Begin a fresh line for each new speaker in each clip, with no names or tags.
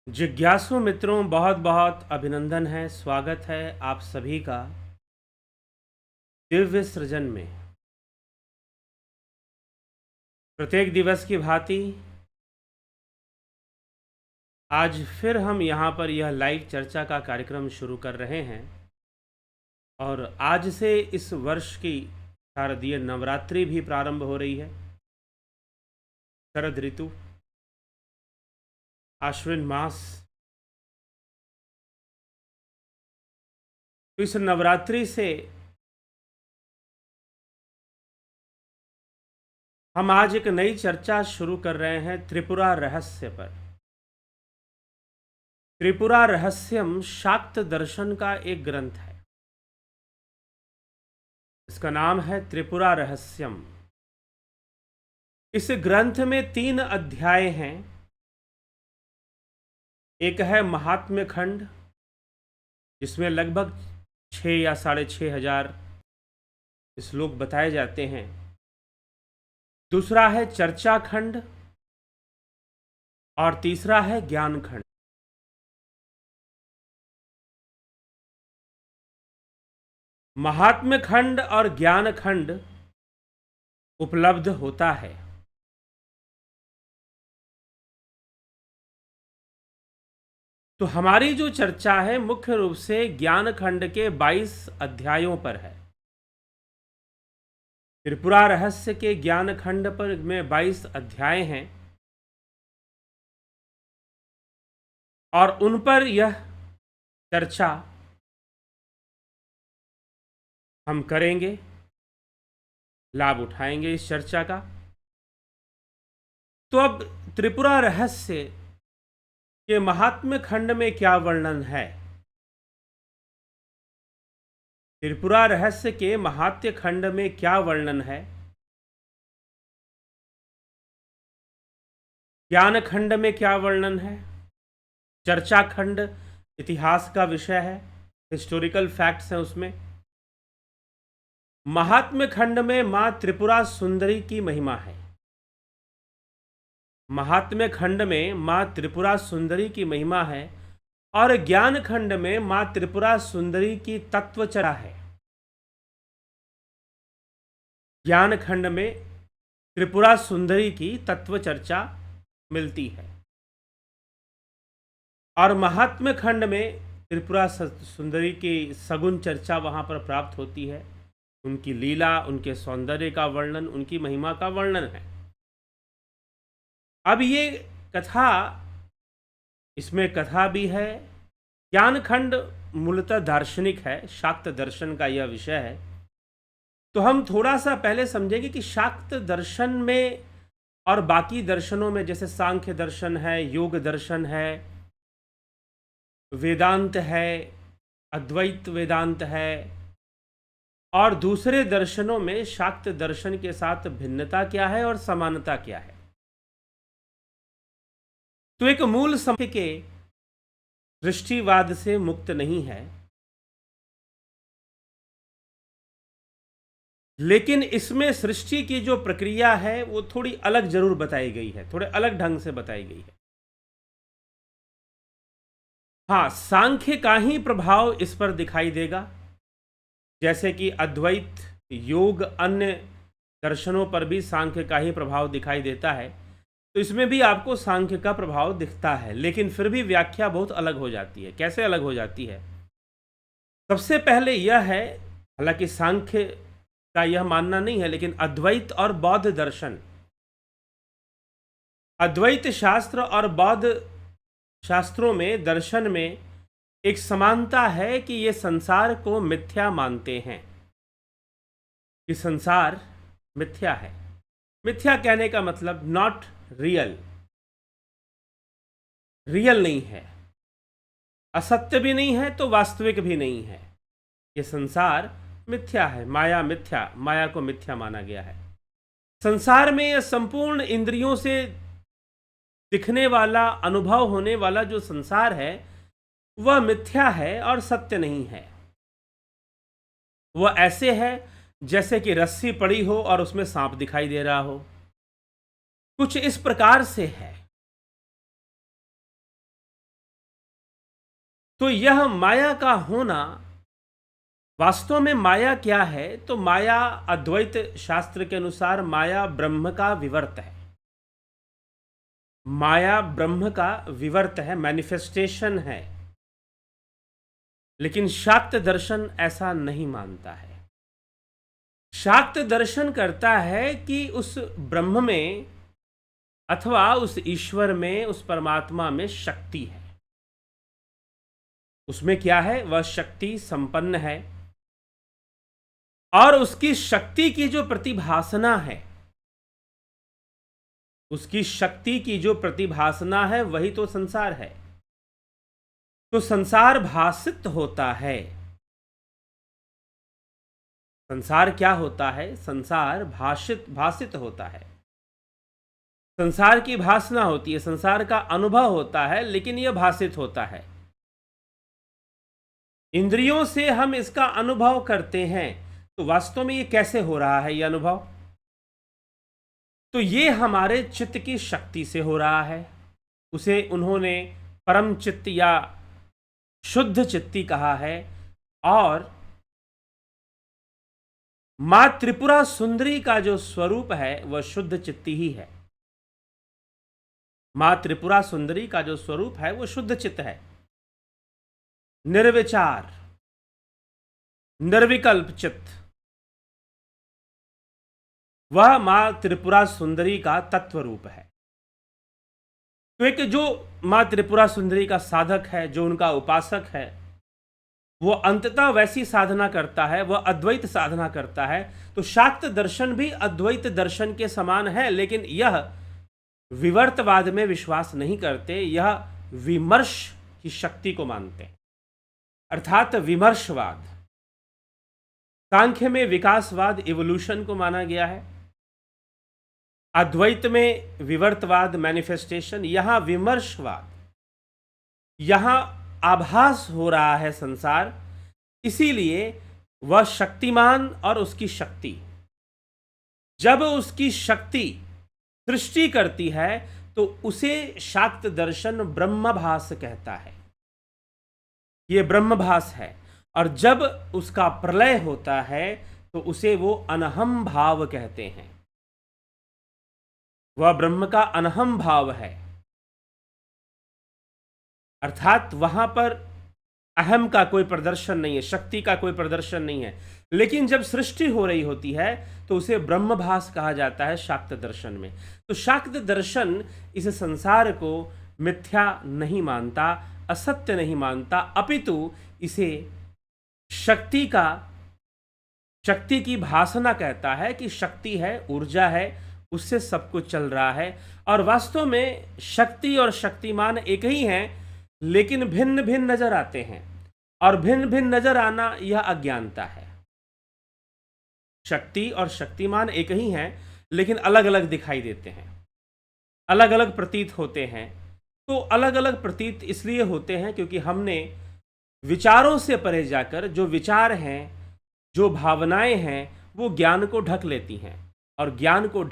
जिज्ञासु मित्रों, बहुत बहुत अभिनंदन है। स्वागत है आप सभी का दिव्य सृजन में। प्रत्येक दिवस की भांति आज फिर हम यहाँ पर यह लाइव चर्चा का कार्यक्रम शुरू कर रहे हैं और आज से इस वर्ष की शारदीय नवरात्रि भी प्रारंभ हो रही है। शरद ऋतु, आश्विन मास। तो इस नवरात्रि से हम आज एक नई चर्चा शुरू कर रहे हैं त्रिपुरा रहस्य पर। त्रिपुरा रहस्यम शाक्त दर्शन का एक ग्रंथ है। इसका नाम है त्रिपुरा रहस्यम। इस ग्रंथ में 3 अध्याय हैं। एक है महात्म्य खंड, जिसमें लगभग 6 या 6,500 श्लोक बताए जाते हैं। दूसरा है चर्चा खंड और तीसरा है ज्ञान खंड। महात्म्य खंड और ज्ञान खंड उपलब्ध होता है। तो हमारी जो चर्चा है मुख्य रूप से ज्ञान खंड के 22 अध्यायों पर है। त्रिपुरा रहस्य के ज्ञान खंड पर में 22 अध्याय हैं और उन पर यह चर्चा हम करेंगे, लाभ उठाएंगे इस चर्चा का। तो अब त्रिपुरा रहस्य के महात्म्य खंड में क्या वर्णन है? त्रिपुरा रहस्य के महात्म्य खंड में क्या वर्णन है? ज्ञान खंड में क्या वर्णन है? चर्चा खंड इतिहास का विषय है, हिस्टोरिकल फैक्ट्स हैं उसमें। महात्म्य खंड में मां त्रिपुरा सुंदरी की महिमा है। महात्म्य खंड में मां त्रिपुरा सुंदरी की महिमा है और ज्ञान खंड में मां त्रिपुरा सुंदरी की तत्वचर्चा है। ज्ञान खंड में त्रिपुरा सुंदरी की तत्व चर्चा मिलती है और महात्म्य खंड में त्रिपुरा सुंदरी की सगुण चर्चा वहां पर प्राप्त होती है। उनकी लीला, उनके सौंदर्य का वर्णन, उनकी महिमा का वर्णन है। अब ये कथा, इसमें कथा भी है। ज्ञान खंड मूलतः दार्शनिक है, शाक्त दर्शन का यह विषय है। तो हम थोड़ा सा पहले समझेंगे कि शाक्त दर्शन में और बाकी दर्शनों में, जैसे सांख्य दर्शन है, योग दर्शन है, वेदांत है, अद्वैत वेदांत है, और दूसरे दर्शनों में शाक्त दर्शन के साथ भिन्नता क्या है और समानता क्या है। तो एक मूल समय के दृष्टिवाद से मुक्त नहीं है, लेकिन इसमें सृष्टि की जो प्रक्रिया है वो थोड़ी अलग जरूर बताई गई है, थोड़े अलग ढंग से बताई गई है। हाँ, सांख्य का ही प्रभाव इस पर दिखाई देगा, जैसे कि अद्वैत, योग, अन्य दर्शनों पर भी सांख्य का ही प्रभाव दिखाई देता है। तो इसमें भी आपको सांख्य का प्रभाव दिखता है, लेकिन फिर भी व्याख्या बहुत अलग हो जाती है। कैसे अलग हो जाती है? सबसे पहले यह है, हालांकि सांख्य का यह मानना नहीं है, लेकिन अद्वैत और बौद्ध दर्शन, अद्वैत शास्त्र और बौद्ध शास्त्रों में, दर्शन में एक समानता है कि ये संसार को मिथ्या मानते हैं, कि संसार मिथ्या है। मिथ्या कहने का मतलब नॉट रियल, रियल नहीं है, असत्य भी नहीं है तो वास्तविक भी नहीं है। ये संसार मिथ्या है, माया मिथ्या, माया को मिथ्या माना गया है। संसार में यह संपूर्ण इंद्रियों से दिखने वाला, अनुभव होने वाला जो संसार है वह मिथ्या है और सत्य नहीं है। वह ऐसे है जैसे कि रस्सी पड़ी हो और उसमें सांप दिखाई दे रहा हो, कुछ इस प्रकार से है। तो यह माया का होना, वास्तव में माया क्या है? तो माया अद्वैत शास्त्र के अनुसार माया ब्रह्म का विवर्त है। माया ब्रह्म का विवर्त है, मैनिफेस्टेशन है। लेकिन शाक्त दर्शन ऐसा नहीं मानता है। शाक्त दर्शन करता है कि उस ब्रह्म में अथवा उस ईश्वर में, उस परमात्मा में शक्ति है। उसमें क्या है? वह शक्ति संपन्न है और उसकी शक्ति की जो प्रतिभासना है, उसकी शक्ति की जो प्रतिभासना है, वही तो संसार है। तो संसार भासित होता है। संसार क्या होता है? संसार भासित होता है। संसार की भासना होती है, संसार का अनुभव होता है, लेकिन यह भासित होता है। इंद्रियों से हम इसका अनुभव करते हैं, तो वास्तव में ये कैसे हो रहा है, यह अनुभव? तो ये हमारे चित्त की शक्ति से हो रहा है। उसे उन्होंने परम चित्त या शुद्ध चित्ती कहा है। और मां त्रिपुरा सुंदरी का जो स्वरूप है वह शुद्ध चित्ती ही है। मां त्रिपुरा सुंदरी का जो स्वरूप है वह शुद्ध चित्त है, निर्विचार, निर्विकल्प चित्त। वह मां त्रिपुरा सुंदरी का तत्व रूप है। तो एक जो मां त्रिपुरा सुंदरी का साधक है, जो उनका उपासक है, वो अंततः वैसी साधना करता है, वह अद्वैत साधना करता है। तो शाक्त दर्शन भी अद्वैत दर्शन के समान है, लेकिन यह विवर्तवाद में विश्वास नहीं करते, यह विमर्श की शक्ति को मानते हैं, अर्थात विमर्शवाद। सांख्य में विकासवाद, इवोल्यूशन को माना गया है। अद्वैत में विवर्तवाद, मैनिफेस्टेशन, यहां विमर्शवाद। यहां आभास हो रहा है संसार, इसीलिए वह शक्तिमान और उसकी शक्ति, जब उसकी शक्ति सृष्टि करती है तो उसे शाक्त दर्शन ब्रह्मभास कहता है। ये ब्रह्मभास है। और जब उसका प्रलय होता है तो उसे वो अनहम भाव कहते हैं। वह ब्रह्म का अनहम भाव है, अर्थात वहां पर अहम का कोई प्रदर्शन नहीं है, शक्ति का कोई प्रदर्शन नहीं है। लेकिन जब सृष्टि हो रही होती है तो उसे ब्रह्मभास कहा जाता है शाक्त दर्शन में। तो शाक्त दर्शन इस संसार को मिथ्या नहीं मानता, असत्य नहीं मानता, अपितु इसे शक्ति की भासना कहता है कि शक्ति है, ऊर्जा है, उससे सब कुछ चल रहा है। और वास्तव में शक्ति और शक्तिमान एक ही हैं, लेकिन भिन्न भिन्न नजर आते हैं। और भिन्न भिन्न नजर आना यह अज्ञानता है। शक्ति और शक्तिमान एक ही हैं, लेकिन अलग अलग दिखाई देते हैं, अलग अलग प्रतीत होते हैं। तो अलग अलग प्रतीत इसलिए होते हैं क्योंकि हमने विचारों से परे जाकर, जो विचार हैं, जो भावनाएं हैं, वो ज्ञान को ढक लेती हैं। और ज्ञान को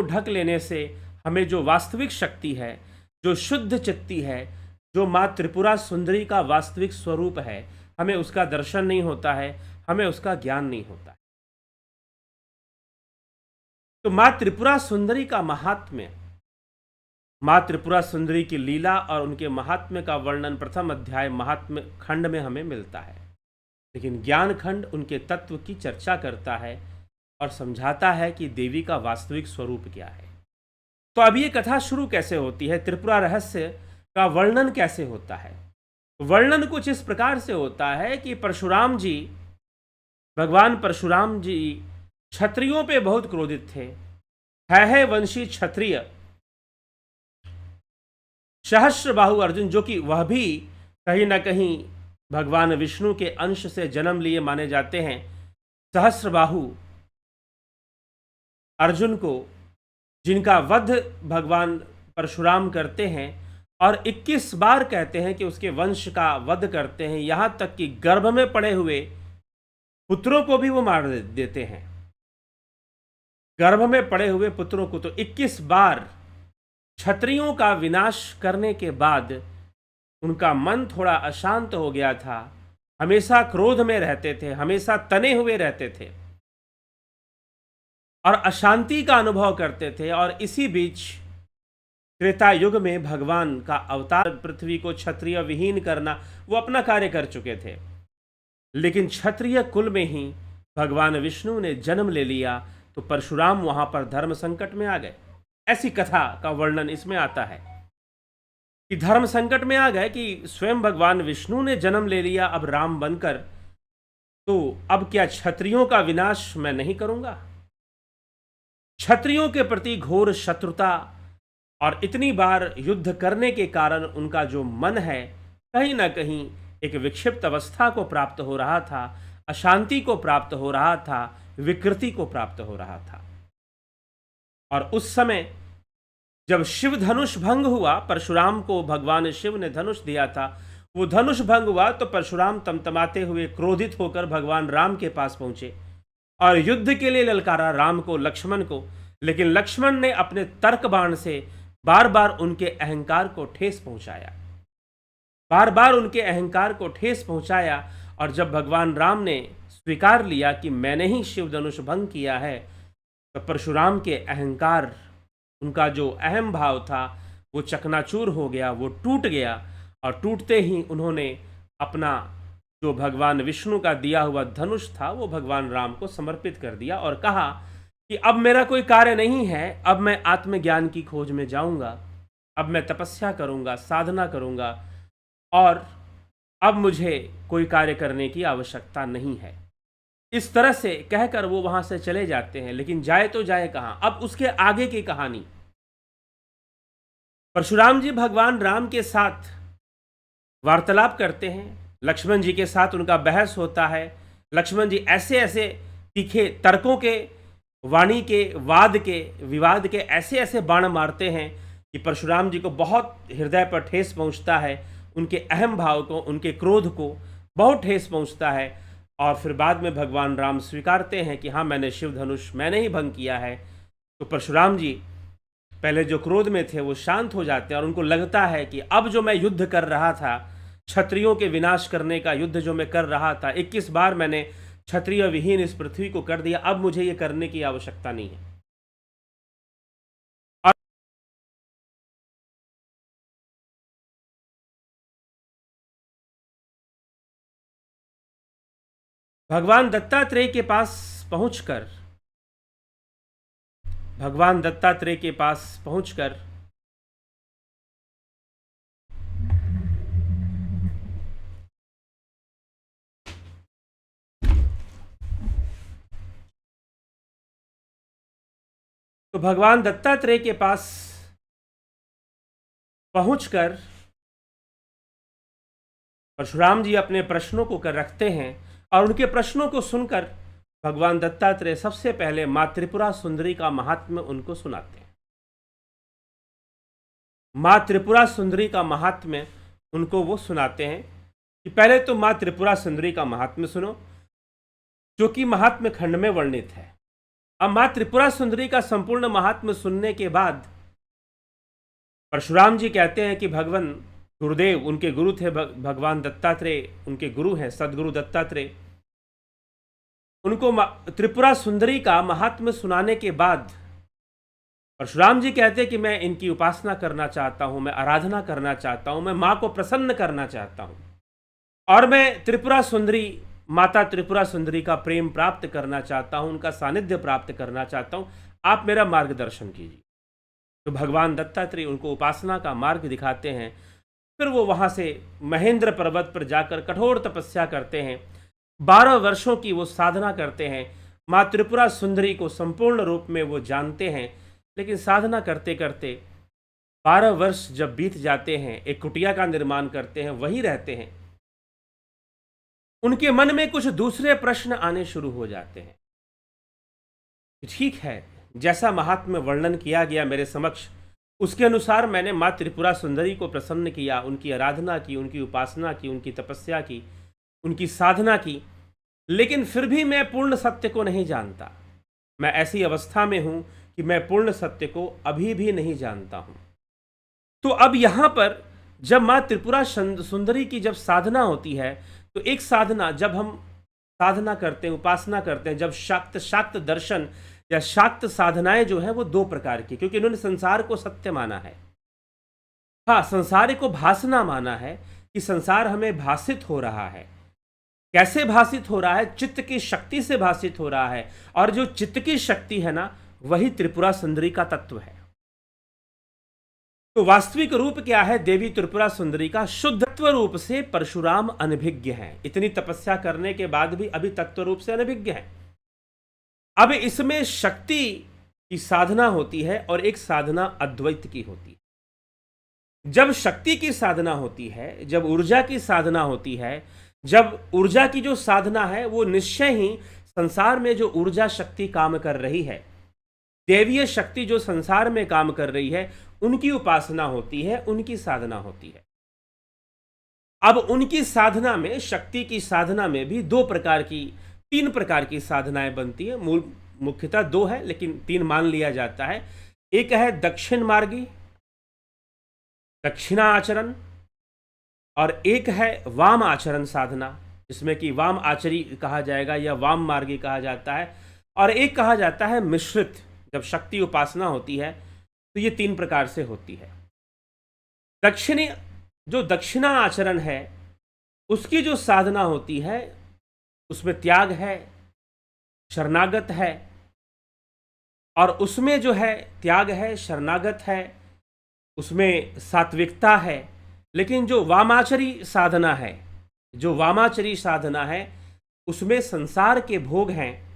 ढक लेने से हमें जो वास्तविक शक्ति है, जो शुद्ध चित्ती है, जो मां त्रिपुरा सुंदरी का वास्तविक स्वरूप है, हमें उसका दर्शन नहीं होता है, हमें उसका ज्ञान नहीं होता है। तो मां त्रिपुरा सुंदरी का महात्म्य, मां त्रिपुरा सुंदरी की लीला और उनके महात्म्य का वर्णन प्रथम अध्याय महात्म्य खंड में हमें मिलता है। लेकिन ज्ञान खंड उनके तत्व की चर्चा करता है और समझाता है कि देवी का वास्तविक स्वरूप क्या है। तो अब ये कथा शुरू कैसे होती है, त्रिपुरा रहस्य का वर्णन कैसे होता है? वर्णन कुछ इस प्रकार से होता है कि भगवान परशुराम जी क्षत्रियों पे बहुत क्रोधित थे। है वंशी क्षत्रिय सहस्त्रबाहु अर्जुन, जो कि वह भी कहीं ना कहीं भगवान विष्णु के अंश से जन्म लिए माने जाते हैं। सहस्त्रबाहु अर्जुन को, जिनका वध भगवान परशुराम करते हैं और 21 बार कहते हैं कि उसके वंश का वध करते हैं, यहां तक कि गर्भ में पड़े हुए पुत्रों को भी वो मार देते हैं। गर्भ में पड़े हुए पुत्रों को तो 21 बार क्षत्रियों का विनाश करने के बाद उनका मन थोड़ा अशांत हो गया था, हमेशा क्रोध में रहते थे, हमेशा तने हुए रहते थे और अशांति का अनुभव करते थे। और इसी बीच त्रेता युग में भगवान का अवतार, पृथ्वी को क्षत्रिय विहीन करना, वो अपना कार्य कर चुके थे। लेकिन क्षत्रिय कुल में ही भगवान विष्णु ने जन्म ले लिया, तो परशुराम वहां पर धर्म संकट में आ गए। ऐसी कथा का वर्णन इसमें आता है कि धर्म संकट में आ गए कि स्वयं भगवान विष्णु ने जन्म ले लिया अब राम बनकर, तो अब क्या क्षत्रियों का विनाश मैं नहीं करूंगा? क्षत्रियों के प्रति घोर शत्रुता और इतनी बार युद्ध करने के कारण उनका जो मन है कहीं ना कहीं एक विक्षिप्त अवस्था को प्राप्त हो रहा था, अशांति को प्राप्त हो रहा था, विकृति को प्राप्त हो रहा था। और उस समय जब शिव धनुष भंग हुआ, परशुराम को भगवान शिव ने धनुष दिया था, वो धनुष भंग हुआ तो परशुराम तमतमाते हुए क्रोधित होकर भगवान राम के पास पहुंचे और युद्ध के लिए ललकारा राम को, लक्ष्मण को। लेकिन लक्ष्मण ने अपने तर्क बाण से बार बार उनके अहंकार को ठेस पहुंचाया, बार बार उनके अहंकार को ठेस पहुंचाया। और जब भगवान राम ने स्वीकार लिया कि मैंने ही शिव धनुष भंग किया है, तो परशुराम के अहंकार, उनका जो अहम भाव था वो चकनाचूर हो गया, वो टूट गया। और टूटते ही उन्होंने अपना जो भगवान विष्णु का दिया हुआ धनुष था वो भगवान राम को समर्पित कर दिया और कहा कि अब मेरा कोई कार्य नहीं है, अब मैं आत्मज्ञान की खोज में जाऊंगा, अब मैं तपस्या करूंगा, साधना करूंगा और अब मुझे कोई कार्य करने की आवश्यकता नहीं है। इस तरह से कहकर वो वहां से चले जाते हैं। लेकिन जाए तो जाए कहां? अब उसके आगे की कहानी, परशुराम जी भगवान राम के साथ वार्तालाप करते हैं, लक्ष्मण जी के साथ उनका बहस होता है। लक्ष्मण जी ऐसे ऐसे तीखे तर्कों के, वाणी के, वाद के, विवाद के ऐसे ऐसे बाण मारते हैं कि परशुराम जी को बहुत हृदय पर ठेस पहुंचता है, उनके अहम भाव को, उनके क्रोध को बहुत ठेस पहुंचता है। और फिर बाद में भगवान राम स्वीकारते हैं कि हाँ, मैंने शिव धनुष मैंने ही भंग किया है। तो परशुराम जी पहले जो क्रोध में थे वो शांत हो जाते हैं और उनको लगता है कि अब जो मैं युद्ध कर रहा था, क्षत्रियों के विनाश करने का युद्ध जो मैं कर रहा था, 21 बार मैंने क्षत्रिय विहीन इस पृथ्वी को कर दिया, अब मुझे ये करने की आवश्यकता नहीं है। और भगवान दत्तात्रेय के पास पहुंचकर भगवान दत्तात्रेय के पास पहुंचकर तो भगवान दत्तात्रेय के पास पहुंचकर परशुराम जी अपने प्रश्नों को कर रखते हैं और उनके प्रश्नों को सुनकर भगवान दत्तात्रेय सबसे पहले मां त्रिपुरा सुंदरी का महात्म्य उनको सुनाते हैं। मां त्रिपुरा सुंदरी का महात्म्य उनको वो सुनाते हैं कि पहले तो मां त्रिपुरा सुंदरी का महात्म्य सुनो, जो कि महात्म्य खंड में वर्णित है। अब मां त्रिपुरा सुंदरी का संपूर्ण महात्म्य सुनने के बाद परशुराम जी कहते हैं कि भगवान गुरुदेव, उनके गुरु थे भगवान दत्तात्रेय, उनके गुरु हैं सदगुरु दत्तात्रेय, उनको त्रिपुरा सुंदरी का महात्म्य सुनाने के बाद परशुराम जी कहते हैं कि मैं इनकी उपासना करना चाहता हूं, मैं आराधना करना चाहता हूं, मैं मां को प्रसन्न करना चाहता हूं और मैं त्रिपुरा सुंदरी, माता त्रिपुरा सुंदरी का प्रेम प्राप्त करना चाहता हूं, उनका सानिध्य प्राप्त करना चाहता हूं, आप मेरा मार्गदर्शन कीजिए। तो भगवान दत्तात्रेय उनको उपासना का मार्ग दिखाते हैं। फिर वो वहां से महेंद्र पर्वत पर जाकर कठोर तपस्या करते हैं, 12 वर्षों की वो साधना करते हैं। माँ त्रिपुरा सुंदरी को संपूर्ण रूप में वो जानते हैं, लेकिन साधना करते करते 12 वर्ष जब बीत जाते हैं, एक कुटिया का निर्माण करते हैं, वहीं रहते हैं, उनके मन में कुछ दूसरे प्रश्न आने शुरू हो जाते हैं। ठीक है, जैसा महात्म्य वर्णन किया गया मेरे समक्ष, उसके अनुसार मैंने माँ त्रिपुरा सुंदरी को प्रसन्न किया, उनकी आराधना की, उनकी उपासना की, उनकी तपस्या की, उनकी साधना की, लेकिन फिर भी मैं पूर्ण सत्य को नहीं जानता। मैं ऐसी अवस्था में हूं कि मैं पूर्ण सत्य को अभी भी नहीं जानता हूं। तो अब यहां पर जब माँ त्रिपुरा सुंदरी की जब साधना होती है, तो एक साधना जब हम साधना करते हैं, उपासना करते हैं, जब शाक्त शाक्त दर्शन या शाक्त साधनाएं जो है वो दो प्रकार की, क्योंकि इन्होंने संसार को सत्य माना है। हाँ, संसार को भासना माना है कि संसार हमें भासित हो रहा है। कैसे भासित हो रहा है? चित्त की शक्ति से भासित हो रहा है, और जो चित्त की शक्ति है ना, वही त्रिपुरा सुंदरी का तत्व है। तो वास्तविक रूप क्या है देवी त्रिपुरा सुंदरी का? शुद्ध तत्व रूप से परशुराम अनभिज्ञ हैं। इतनी तपस्या करने के बाद भी अभी तत्व रूप से अनभिज्ञ हैं। अब इसमें शक्ति की साधना होती है और एक साधना अद्वैत की होती है। जब शक्ति की साधना होती है, जब ऊर्जा की साधना होती है, जब ऊर्जा की जो साधना है वो निश्चय ही संसार में जो ऊर्जा शक्ति काम कर रही है, देवीय शक्ति जो संसार में काम कर रही है, उनकी उपासना होती है, उनकी साधना होती है। अब उनकी साधना में, शक्ति की साधना में भी तीन प्रकार की साधनाएं बनती है। मुख्यतः दो है, लेकिन तीन मान लिया जाता है। एक है दक्षिण मार्गी, दक्षिणा आचरण, और एक है वाम आचरण साधना, जिसमें कि वाम आचरी कहा जाएगा या वाम मार्गी कहा जाता है, और एक कहा जाता है मिश्रित। जब शक्ति उपासना होती है तो ये तीन प्रकार से होती है। दक्षिणा आचरण है, उसकी जो साधना होती है उसमें त्याग है, शरणागत है, और उसमें जो है त्याग है, शरणागत है, उसमें सात्विकता है। लेकिन जो वामाचरी साधना है, उसमें संसार के भोग हैं।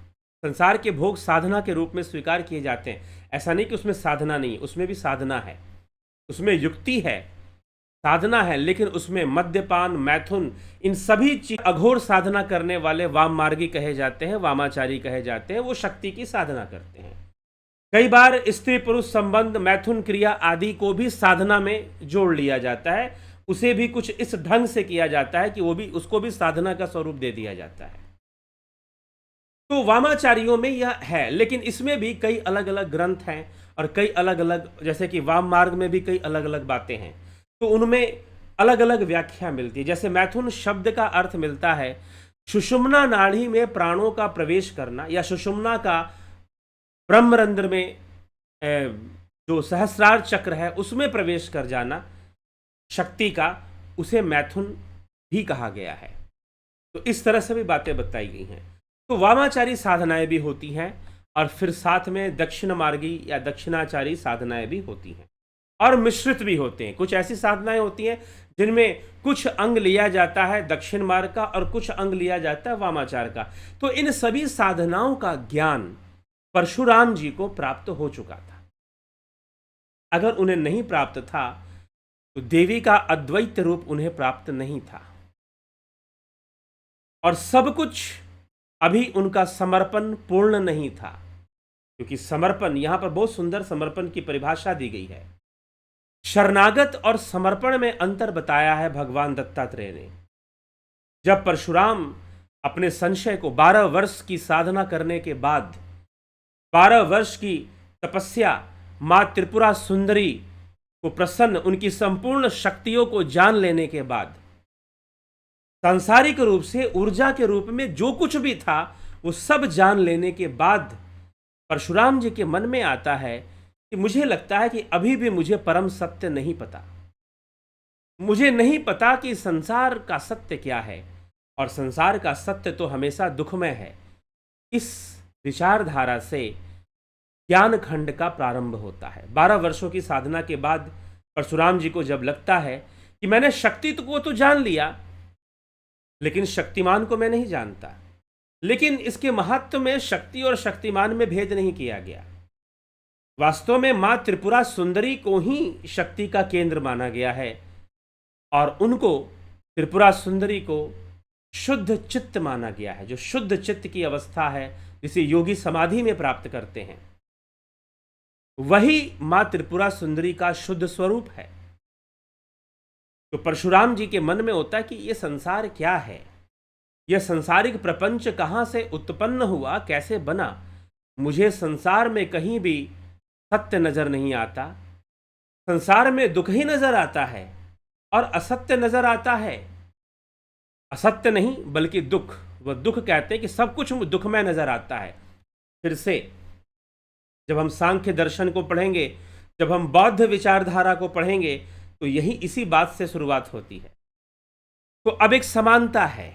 संसार के भोग साधना के रूप में स्वीकार किए जाते हैं। ऐसा नहीं कि उसमें साधना नहीं, उसमें भी साधना है, उसमें युक्ति है, साधना है, लेकिन उसमें मद्यपान, मैथुन, इन सभी चीज अघोर साधना करने वाले वाम मार्गी कहे जाते हैं, वामाचारी कहे जाते हैं। वो शक्ति की साधना करते हैं। कई बार स्त्री पुरुष संबंध, मैथुन क्रिया आदि को भी साधना में जोड़ लिया जाता है। उसे भी कुछ इस ढंग से किया जाता है कि उसको भी साधना का स्वरूप दे दिया जाता है। तो वामाचारियों में यह है, लेकिन इसमें भी कई अलग अलग ग्रंथ हैं और कई अलग अलग, जैसे कि वाम मार्ग में भी कई अलग अलग बातें हैं, तो उनमें अलग अलग व्याख्या मिलती है। जैसे मैथुन शब्द का अर्थ मिलता है सुषुम्ना नाड़ी में प्राणों का प्रवेश करना, या सुषुम्ना का ब्रह्मरंध्र में जो सहस्रार चक्र है उसमें प्रवेश कर जाना शक्ति का, उसे मैथुन भी कहा गया है। तो इस तरह से भी बातें बताई गई हैं। तो वामाचारी साधनाएं भी होती हैं, और फिर साथ में दक्षिण मार्गी या दक्षिणाचारी साधनाएं भी होती हैं, और मिश्रित भी होते हैं। कुछ ऐसी साधनाएं होती हैं जिनमें कुछ अंग लिया जाता है दक्षिण मार्ग का और कुछ अंग लिया जाता है वामाचार का। तो इन सभी साधनाओं का ज्ञान परशुराम जी को प्राप्त हो चुका था। अगर उन्हें नहीं प्राप्त था तो देवी का अद्वैत रूप उन्हें प्राप्त नहीं था, और सब कुछ अभी उनका समर्पण पूर्ण नहीं था। क्योंकि समर्पण, यहां पर बहुत सुंदर समर्पण की परिभाषा दी गई है। शरणागत और समर्पण में अंतर बताया है भगवान दत्तात्रेय ने। जब परशुराम अपने संशय को 12 वर्ष की साधना करने के बाद, 12 वर्ष की तपस्या, मां त्रिपुरा सुंदरी को प्रसन्न, उनकी संपूर्ण शक्तियों को जान लेने के बाद, सांसारिक रूप से ऊर्जा के रूप में जो कुछ भी था वो सब जान लेने के बाद परशुराम जी के मन में आता है कि मुझे लगता है कि अभी भी मुझे परम सत्य नहीं पता। मुझे नहीं पता कि संसार का सत्य क्या है, और संसार का सत्य तो हमेशा दुखमय है। इस विचारधारा से ज्ञान खंड का प्रारंभ होता है। 12 वर्षों की साधना के बाद परशुराम जी को जब लगता है कि मैंने शक्ति को तो जान लिया, लेकिन शक्तिमान को मैं नहीं जानता, लेकिन इसके महत्व में शक्ति और शक्तिमान में भेद नहीं किया गया। वास्तव में मां त्रिपुरा सुंदरी को ही शक्ति का केंद्र माना गया है, और उनको, त्रिपुरा सुंदरी को शुद्ध चित्त माना गया है। जो शुद्ध चित्त की अवस्था है, जिसे योगी समाधि में प्राप्त करते हैं, वही मां त्रिपुरा सुंदरी का शुद्ध स्वरूप है। तो परशुराम जी के मन में होता है कि यह संसार क्या है, यह सांसारिक प्रपंच कहाँ से उत्पन्न हुआ, कैसे बना। मुझे संसार में कहीं भी सत्य नजर नहीं आता, संसार में दुख ही नजर आता है। और असत्य नजर आता है। असत्य नहीं बल्कि दुख, वह दुख कहते हैं कि सब कुछ दुखमय नजर आता है। फिर से जब हम सांख्य दर्शन को पढ़ेंगे, जब हम बौद्ध विचारधारा को पढ़ेंगे, तो यही इसी बात से शुरुआत होती है। तो अब एक समानता है।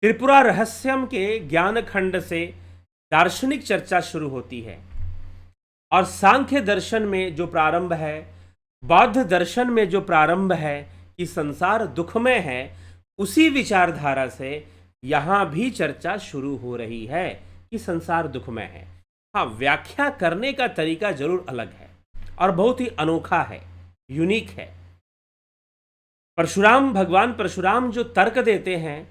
त्रिपुरा रहस्यम के ज्ञान खंड से दार्शनिक चर्चा शुरू होती है, और सांख्य दर्शन में जो प्रारंभ है, बौद्ध दर्शन में जो प्रारंभ है कि संसार दुखमय है, उसी विचारधारा से यहां भी चर्चा शुरू हो रही है कि संसार दुखमय है। हाँ, व्याख्या करने का तरीका जरूर अलग है और बहुत ही अनोखा है, यूनिक है। परशुराम, भगवान परशुराम जो तर्क देते हैं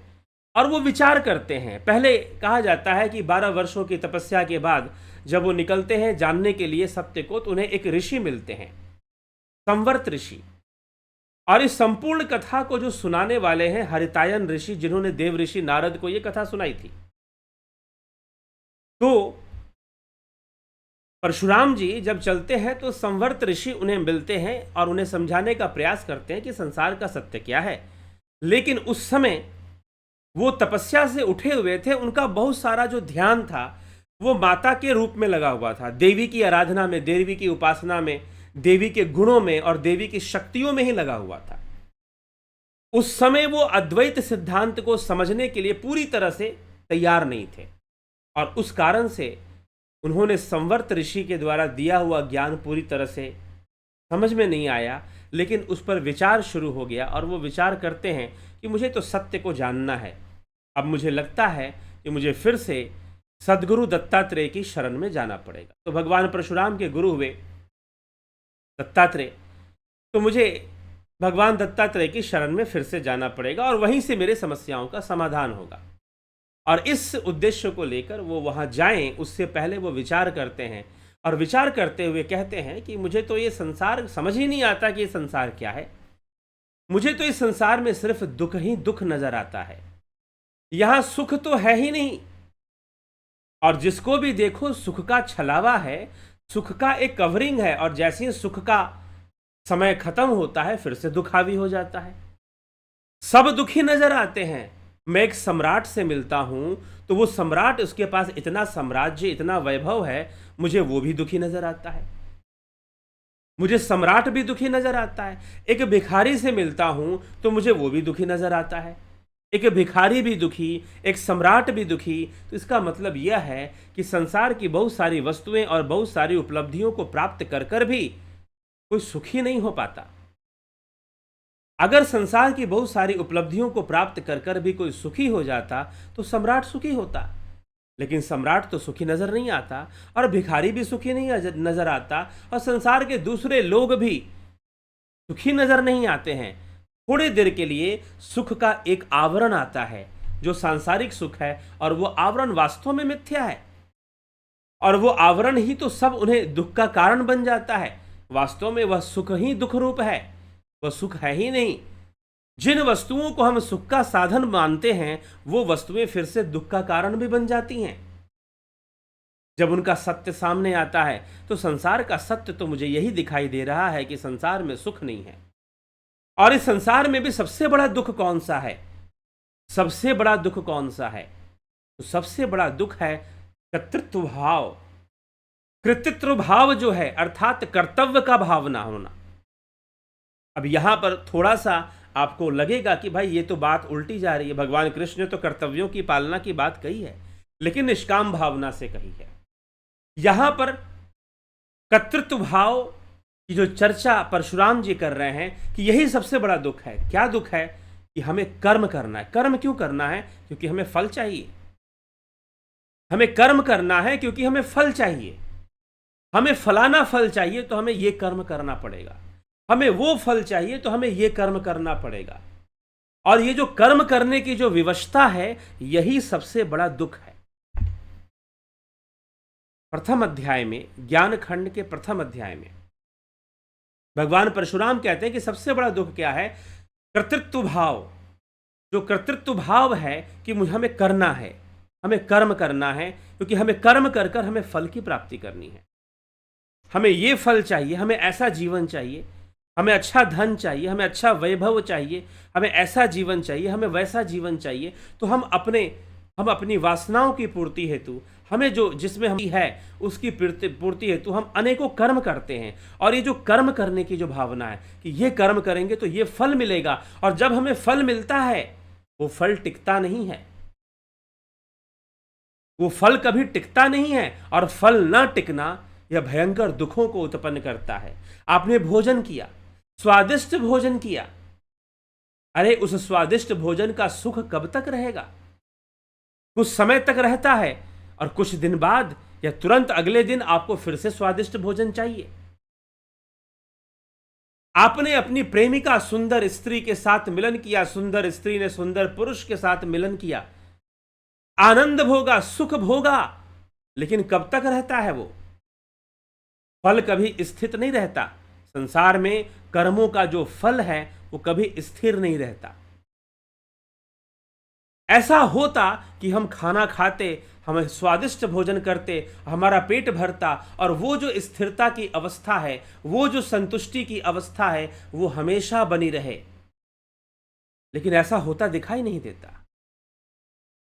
और वो विचार करते हैं। पहले कहा जाता है कि 12 वर्षों की तपस्या के बाद जब वो निकलते हैं जानने के लिए सत्य को, तो उन्हें एक ऋषि मिलते हैं, संवर्त ऋषि। और इस संपूर्ण कथा को जो सुनाने वाले हैं हरितायन ऋषि, जिन्होंने देव ऋषि नारद को ये कथा सुनाई थी। तो परशुराम जी जब चलते हैं तो संवर्त ऋषि उन्हें मिलते हैं और उन्हें समझाने का प्रयास करते हैं कि संसार का सत्य क्या है। लेकिन उस समय वो तपस्या से उठे हुए थे, उनका बहुत सारा जो ध्यान था वो माता के रूप में लगा हुआ था, देवी की आराधना में, देवी की उपासना में, देवी के गुणों में और देवी की शक्तियों में ही लगा हुआ था। उस समय वो अद्वैत सिद्धांत को समझने के लिए पूरी तरह से तैयार नहीं थे, और उस कारण से उन्होंने संवर्त ऋषि के द्वारा दिया हुआ ज्ञान पूरी तरह से समझ में नहीं आया। लेकिन उस पर विचार शुरू हो गया और वो विचार करते हैं कि मुझे तो सत्य को जानना है। अब मुझे लगता है कि मुझे फिर से सद्गुरु दत्तात्रेय की शरण में जाना पड़ेगा। तो भगवान परशुराम के गुरु हुए दत्तात्रेय, तो मुझे भगवान दत्तात्रेय की शरण में फिर से जाना पड़ेगा और वहीं से मेरे समस्याओं का समाधान होगा। और इस उद्देश्य को लेकर वो वहाँ जाएं, उससे पहले वो विचार करते हैं, और विचार करते हुए कहते हैं कि मुझे तो ये संसार समझ ही नहीं आता कि ये संसार क्या है। मुझे तो इस संसार में सिर्फ दुख ही दुख नजर आता है, यहाँ सुख तो है ही नहीं, और जिसको भी देखो सुख का छलावा है, सुख का एक कवरिंग है, और जैसे ही सुख का समय खत्म होता है फिर से दुख हावी हो जाता है। सब दुखी नजर आते हैं। मैं एक सम्राट से मिलता हूं तो वो सम्राट, उसके पास इतना साम्राज्य, इतना वैभव है, मुझे वो भी दुखी नजर आता है, मुझे सम्राट भी दुखी नजर आता है। एक भिखारी से मिलता हूं तो मुझे वो भी दुखी नजर आता है, एक भिखारी भी दुखी, एक सम्राट भी दुखी। तो इसका मतलब यह है कि संसार की बहुत सारी वस्तुएं और बहुत सारी उपलब्धियों को प्राप्त कर कर भी कोई सुखी नहीं हो पाता। अगर संसार की बहुत सारी उपलब्धियों को प्राप्त कर कर भी कोई सुखी हो जाता तो सम्राट सुखी होता, लेकिन सम्राट तो सुखी नजर नहीं आता, और भिखारी भी सुखी नहीं नजर आता, और संसार के दूसरे लोग भी सुखी नजर नहीं आते हैं। थोड़ी देर के लिए सुख का एक आवरण आता है जो सांसारिक सुख है, और वो आवरण वास्तव में मिथ्या है, और वो आवरण ही तो सब उन्हें दुख का कारण बन जाता है। वास्तव में वह सुख ही दुख रूप है, वह सुख है ही नहीं। जिन वस्तुओं को हम सुख का साधन मानते हैं वो वस्तुएं फिर से दुख का कारण भी बन जाती हैं। जब उनका सत्य सामने आता है तो संसार का सत्य तो मुझे यही दिखाई दे रहा है कि संसार में सुख नहीं है। और इस संसार में भी सबसे बड़ा दुख कौन सा है? सबसे बड़ा दुख कौन सा है? तो सबसे बड़ा दुख है कर्तृत्व भाव। कृतित्व भाव जो है, अर्थात कर्तव्य का भाव ना होना। अब यहां पर थोड़ा सा आपको लगेगा कि भाई ये तो बात उल्टी जा रही है, भगवान कृष्ण ने तो कर्तव्यों की पालना की बात कही है, लेकिन निष्काम भावना से कही है। यहां पर कर्तृत्व भाव की जो चर्चा परशुराम जी कर रहे हैं कि यही सबसे बड़ा दुख है। क्या दुख है? कि हमें कर्म करना है। कर्म क्यों करना है? क्योंकि हमें फल चाहिए। हमें कर्म करना है क्योंकि हमें फल चाहिए। हमें फलाना फल चाहिए तो हमें यह कर्म करना पड़ेगा, हमें वो फल चाहिए तो हमें यह कर्म करना पड़ेगा। और ये जो कर्म करने की जो विवशता है, यही सबसे बड़ा दुख है। प्रथम अध्याय में, ज्ञान खंड के प्रथम अध्याय में भगवान परशुराम कहते हैं कि सबसे बड़ा दुख क्या है? कर्तृत्व भाव। जो कर्तृत्व भाव है कि हमें करना है, हमें कर्म करना है, क्योंकि हमें कर्म कर कर हमें फल की प्राप्ति करनी है। हमें ये फल चाहिए, हमें ऐसा जीवन चाहिए। हमें अच्छा धन चाहिए, हमें अच्छा वैभव चाहिए, हमें ऐसा जीवन चाहिए, हमें वैसा जीवन चाहिए, तो हम अपनी वासनाओं की पूर्ति हेतु, हमें जो जिसमें हम है उसकी पूर्ति हेतु हम अनेकों कर्म करते हैं। और ये जो कर्म करने की जो भावना है कि ये कर्म करेंगे तो ये फल मिलेगा, और जब हमें फल मिलता है वो फल टिकता नहीं है, वो फल कभी टिकता नहीं है, और फल न टिकना यह भयंकर दुखों को उत्पन्न करता है। आपने भोजन किया, स्वादिष्ट भोजन किया, अरे उस स्वादिष्ट भोजन का सुख कब तक रहेगा? कुछ समय तक रहता है, और कुछ दिन बाद या तुरंत अगले दिन आपको फिर से स्वादिष्ट भोजन चाहिए। आपने अपनी प्रेमिका सुंदर स्त्री के साथ मिलन किया, सुंदर स्त्री ने सुंदर पुरुष के साथ मिलन किया, आनंद भोगा, सुख भोगा, लेकिन कब तक रहता है वो? फल कभी स्थित नहीं रहता। संसार में कर्मों का जो फल है वो कभी स्थिर नहीं रहता। ऐसा होता कि हम खाना खाते, हम स्वादिष्ट भोजन करते, हमारा पेट भरता, और वो जो स्थिरता की अवस्था है, वो जो संतुष्टि की अवस्था है, वो हमेशा बनी रहे। लेकिन ऐसा होता दिखाई नहीं देता,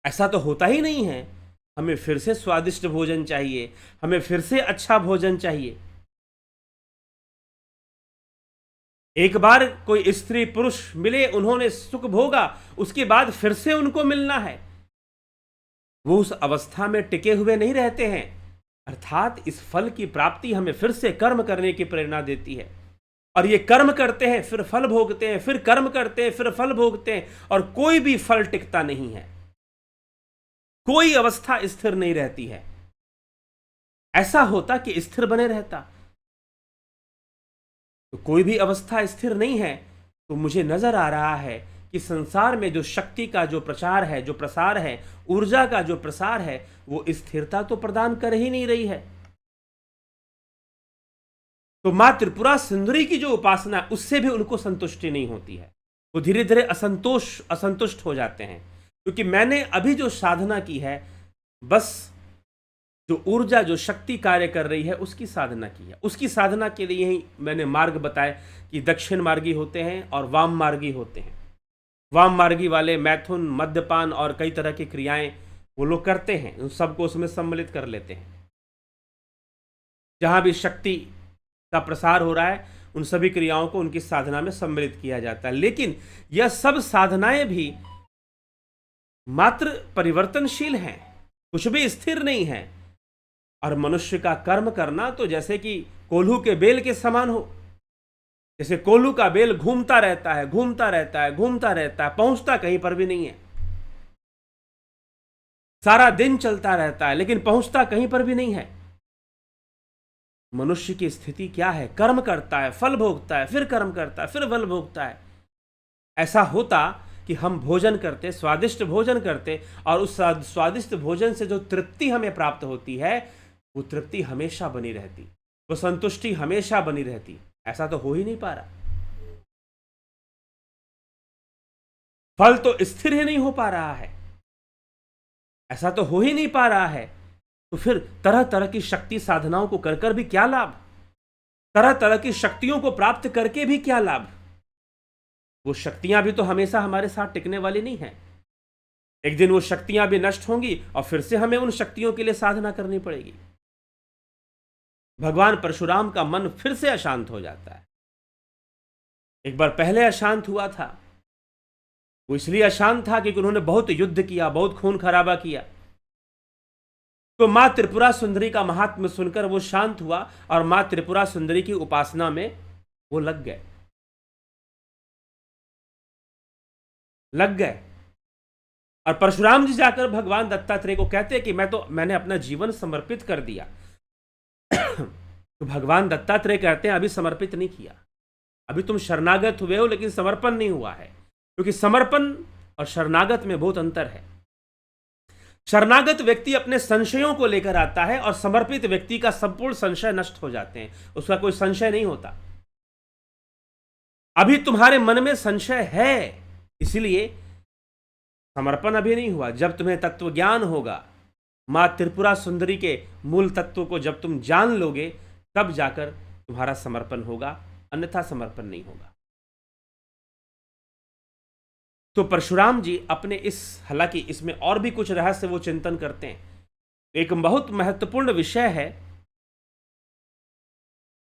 ऐसा तो होता ही नहीं है। हमें फिर से स्वादिष्ट भोजन चाहिए, हमें फिर से अच्छा भोजन चाहिए। एक बार कोई स्त्री पुरुष मिले, उन्होंने सुख भोगा, उसके बाद फिर से उनको मिलना है, वो उस अवस्था में टिके हुए नहीं रहते हैं। अर्थात इस फल की प्राप्ति हमें फिर से कर्म करने की प्रेरणा देती है, और ये कर्म करते हैं फिर फल भोगते हैं, फिर कर्म करते हैं फिर फल भोगते हैं, और कोई भी फल टिकता नहीं है, कोई अवस्था स्थिर नहीं रहती है। ऐसा होता कि स्थिर बने रहता, तो कोई भी अवस्था स्थिर नहीं है। तो मुझे नजर आ रहा है कि संसार में जो शक्ति का जो प्रचार है, जो प्रसार है, ऊर्जा का जो प्रसार है, वो स्थिरता तो प्रदान कर ही नहीं रही है। तो मां त्रिपुरा सुंदरी की जो उपासना, उससे भी उनको संतुष्टि नहीं होती है। वो धीरे धीरे असंतुष्ट हो जाते हैं, क्योंकि मैंने अभी जो साधना की है, बस जो ऊर्जा, जो शक्ति कार्य कर रही है, उसकी साधना की है। उसकी साधना के लिए ही मैंने मार्ग बताए कि दक्षिण मार्गी होते हैं और वाम मार्गी होते हैं। वाम मार्गी वाले मैथुन, मद्यपान और कई तरह की क्रियाएं वो लोग करते हैं, उन सबको उसमें सम्मिलित कर लेते हैं। जहां भी शक्ति का प्रसार हो रहा है, उन सभी क्रियाओं को उनकी साधना में सम्मिलित किया जाता है। लेकिन यह सब साधनाएं भी मात्र परिवर्तनशील हैं, कुछ भी स्थिर नहीं है। और मनुष्य का कर्म करना तो जैसे कि कोल्हू के बेल के समान हो। जैसे कोल्हू का बेल घूमता रहता है, घूमता रहता है, घूमता रहता है, पहुंचता कहीं पर भी नहीं है। सारा दिन चलता रहता है, लेकिन पहुंचता कहीं पर भी नहीं है। मनुष्य की स्थिति क्या है? कर्म करता है, फल भोगता है, फिर कर्म करता है, फिर फल भोगता है। ऐसा होता कि हम भोजन करते, स्वादिष्ट भोजन करते, और उस स्वादिष्ट भोजन से जो तृप्ति हमें प्राप्त होती है, वो तृप्ति हमेशा बनी रहती, वो संतुष्टि हमेशा बनी रहती। ऐसा तो हो ही नहीं पा रहा। फल तो स्थिर ही नहीं हो पा रहा है, ऐसा तो हो ही नहीं पा रहा है। तो फिर तरह तरह की शक्ति साधनाओं को कर भी क्या लाभ? तरह तरह की शक्तियों को प्राप्त करके भी क्या लाभ? वो शक्तियां भी तो हमेशा हमारे साथ टिकने वाली नहीं है। एक दिन वो शक्तियां भी नष्ट होंगी, और फिर से हमें उन शक्तियों के लिए साधना करनी पड़ेगी। भगवान परशुराम का मन फिर से अशांत हो जाता है। एक बार पहले अशांत हुआ था, वो इसलिए अशांत था क्योंकि उन्होंने बहुत युद्ध किया, बहुत खून खराबा किया। तो मां त्रिपुरा सुंदरी का महात्म्य सुनकर वो शांत हुआ, और मां त्रिपुरा सुंदरी की उपासना में वो लग गए। और परशुराम जी जाकर भगवान दत्तात्रेय को कहते कि मैंने अपना जीवन समर्पित कर दिया। तो भगवान दत्तात्रेय कहते हैं, अभी समर्पित नहीं किया, अभी तुम शरणागत हुए हो, लेकिन समर्पण नहीं हुआ है। क्योंकि समर्पण और शरणागत में बहुत अंतर है। शरणागत व्यक्ति अपने संशयों को लेकर आता है, और समर्पित व्यक्ति का संपूर्ण संशय नष्ट हो जाते हैं, उसका कोई संशय नहीं होता। अभी तुम्हारे मन में संशय है, इसलिए समर्पण अभी नहीं हुआ। जब तुम्हें तत्व ज्ञान होगा, मां त्रिपुरा सुंदरी के मूल तत्व को जब तुम जान लोगे, तब जाकर तुम्हारा समर्पण होगा, अन्यथा समर्पण नहीं होगा। तो परशुराम जी अपने हालांकि इसमें और भी कुछ रहस्य वो चिंतन करते हैं। एक बहुत महत्वपूर्ण विषय है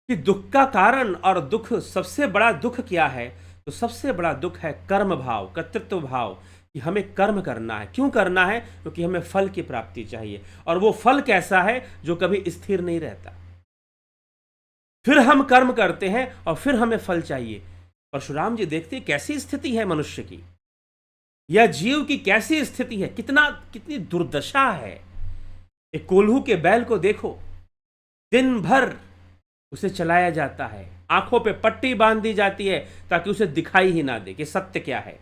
कि दुख का कारण और दुख, सबसे बड़ा दुख क्या है? तो सबसे बड़ा दुख है कर्म भाव, कर्तृत्व भाव, कि हमें कर्म करना है। क्यों करना है? क्योंकि हमें फल की प्राप्ति चाहिए, और वो फल कैसा है? जो कभी स्थिर नहीं रहता। फिर हम कर्म करते हैं और फिर हमें फल चाहिए। परशुराम जी देखते कैसी स्थिति है मनुष्य की, या जीव की कैसी स्थिति है, कितनी दुर्दशा है। एक कोल्हू के बैल को देखो, दिन भर उसे चलाया जाता है, आंखों पे पट्टी बांध दी जाती है ताकि उसे दिखाई ही ना दे कि सत्य क्या है।